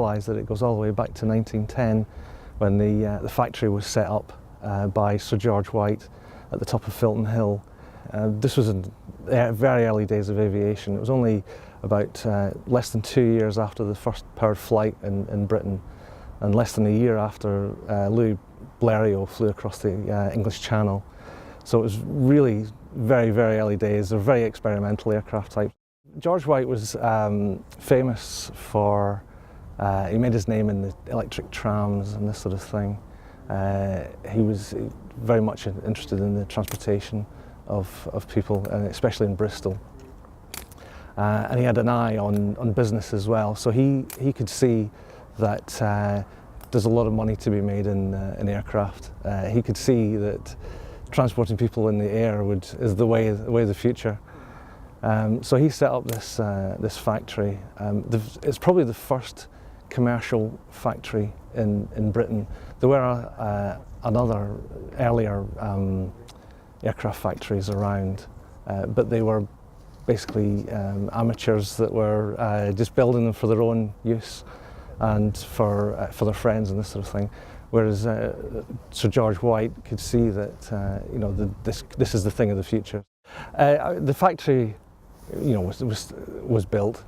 realise that it goes all the way back to 1910 when the factory was set up by Sir George White at the top of Filton Hill. This was in the very early days of aviation. It was only about less than 2 years after the first powered flight in Britain, and less than a year after Louis Blériot flew across the English Channel. So it was really very, very early days. They're very experimental aircraft types. George White was famous for, he made his name in the electric trams and this sort of thing. He was very much interested in the transportation of people, and especially in Bristol. And he had an eye on business as well, so he could see that there's a lot of money to be made in aircraft. He could see that transporting people in the air is the way of the future. So he set up this factory. It's probably the first commercial factory in Britain. There were another earlier aircraft factories around, but they were basically amateurs that were just building them for their own use and for their friends and this sort of thing. Whereas Sir George White could see that this is the thing of the future. The factory, was built,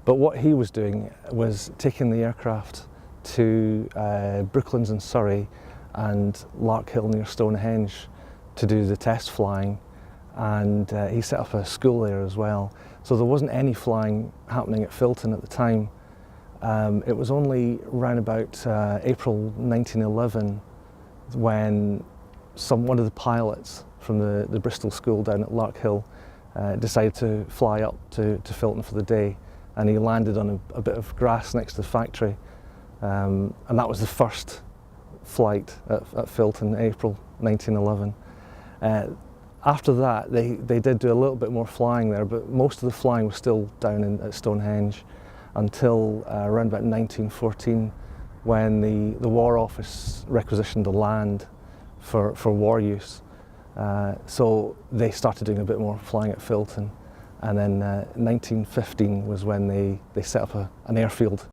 but what he was doing was taking the aircraft to Brooklands in Surrey and Larkhill near Stonehenge to do the test flying, and he set up a school there as well. So there wasn't any flying happening at Filton at the time. It was only around about April 1911 when one of the pilots from the Bristol school down at Larkhill decided to fly up to Filton for the day, and he landed on a bit of grass next to the factory, and that was the first flight at Filton, April 1911. After that, they did do a little bit more flying there, but most of the flying was still down at Stonehenge until around about 1914, when the War Office requisitioned the land for war use. So they started doing a bit more flying at Filton, and then 1915 was when they set up an airfield